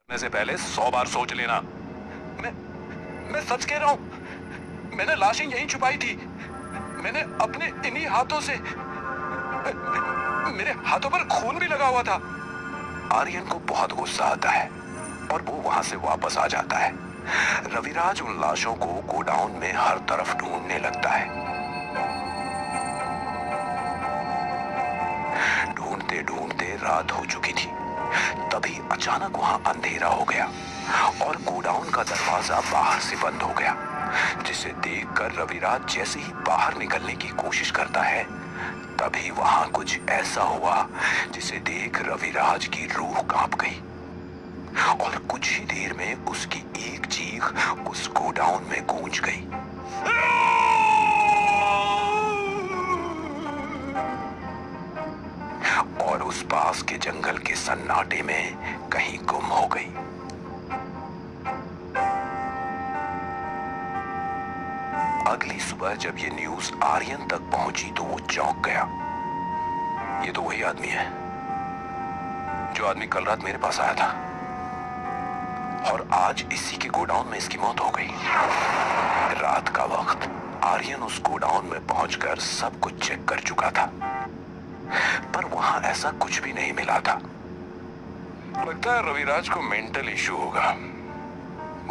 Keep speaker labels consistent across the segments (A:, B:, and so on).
A: में से पहले 100 बार सोच लेना। मैं सच कह रहा हूं, मैंने लाशें यहीं छुपाई थी। मैंने अपने इन्हीं हाथों से, मेरे हाथों पर खून भी लगा हुआ था। आर्यन को बहुत गुस्सा आता है और वो वहां से वापस आ जाता है। रविराज उन लाशों को गोडाउन में हर तरफ ढूंढने लगता है। ढूंढते ढूंढते रात हो चुकी थी। तभी अचानक वहां अंधेरा हो गया और गोडाउन का दरवाजा बाहर से बंद हो गया, जिसे देखकर रविराज जैसे ही बाहर निकलने की कोशिश करता है, तभी वहां कुछ ऐसा हुआ जिसे देख रविराज की रूह कांप गई और कुछ ही देर में उसकी एक चीख उस गोडाउन में गूंज गई। और उस पास के जंगल के सन्नाटे में कहीं गुम हो गई। अगली सुबह जब ये न्यूज आर्यन तक पहुंची तो वो चौंक गया। ये तो वही आदमी है जो आदमी कल रात मेरे पास आया था, और आज इसी के गोडाउन में इसकी मौत हो गई। रात का वक्त आर्यन उस गोडाउन में पहुंचकर सब कुछ चेक कर चुका था, पर वहां ऐसा कुछ भी नहीं मिला था। लगता है रविराज को मेंटल इश्यू होगा,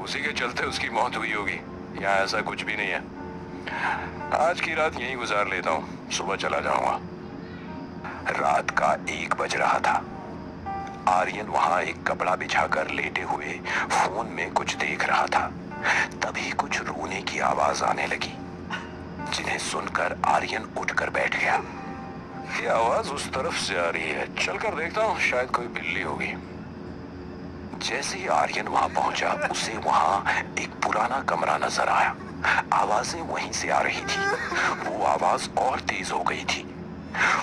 A: उसी के चलते उसकी मौत हुई होगी। यहाँ ऐसा कुछ भी नहीं है। आज की रात यहीं गुजार लेता हूँ, सुबह चला जाऊंगा। रात का 1 बज रहा था। आर्यन वहां एक कपड़ा बिछाकर लेटे हुए फोन में कुछ देख रहा था। तभी कुछ रोने की आवाज आने लगी, जिन्हें सुनकर आर्यन उठकर बैठ गया। ये आवाज उस तरफ से आ रही है, चलकर देखता हूँ, शायद कोई बिल्ली होगी। जैसे ही आर्यन वहां पहुंचा, उसे वहां एक पुराना कमरा नजर आया। आवाजें वहीं से आ रही थी। वो आवाज और तेज हो गई थी।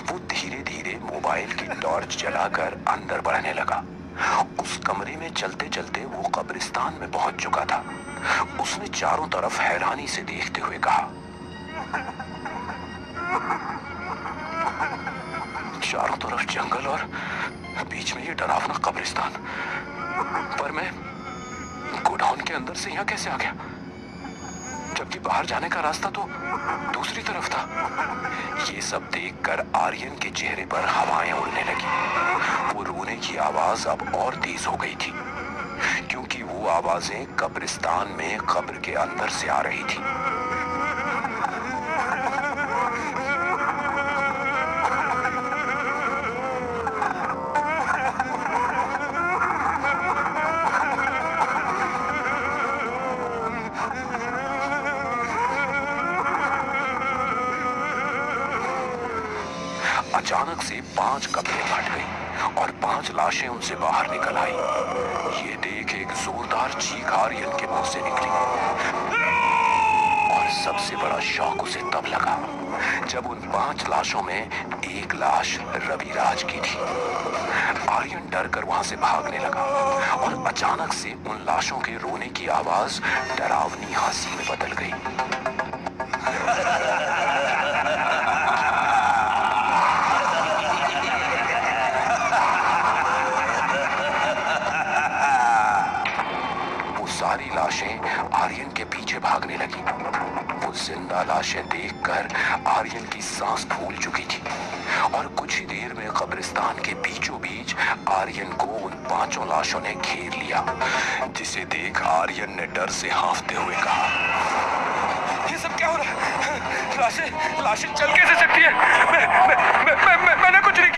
A: वो धीरे धीरे मोबाइल की टॉर्च जलाकर अंदर बढ़ने लगा। उस कमरे में चलते चलते वो कब्रिस्तान में पहुंच चुका था। उसने चारों तरफ हैरानी से देखते हुए कहा, चारों तरफ जंगल और बीच में ये डरावना कब्रिस्तान, पर मैं गोडाउन के अंदर से यहाँ कैसे आ गया, जबकि बाहर जाने का रास्ता तो दूसरी तरफ था। ये सब देखकर आर्यन के चेहरे पर हवाएं उड़ने लगी। वो रोने की आवाज अब और तेज हो गई थी, क्योंकि वो आवाजें कब्रिस्तान में कब्र के अंदर से आ रही थी। अचानक से 5 कब्रें फट गई और 5 लाशें उनसे बाहर निकल आई। ये देख एक जोरदार चीख आर्यन के मुंह से निकली, और सबसे बड़ा शौक उसे तब लगा जब उन 5 लाशों में एक लाश रविराज की थी। आर्यन डरकर वहां से भागने लगा और अचानक से उन लाशों के रोने की आवाज डरावनी हंसी में बदल गई। सारी लाशें आर्यन के पीछे भागने लगी। वो जिंदा लाशें देखकर आर्यन की सांस फूल चुकी थी, और कुछ ही देर में कब्रिस्तान के बीचों बीच आर्यन को उन 5 लाशों ने घेर लिया, जिसे देख आर्यन ने डर से हांफते हुए कहा, ये सब क्या हो रहा है? लाशें चल कैसे सकती है? मैं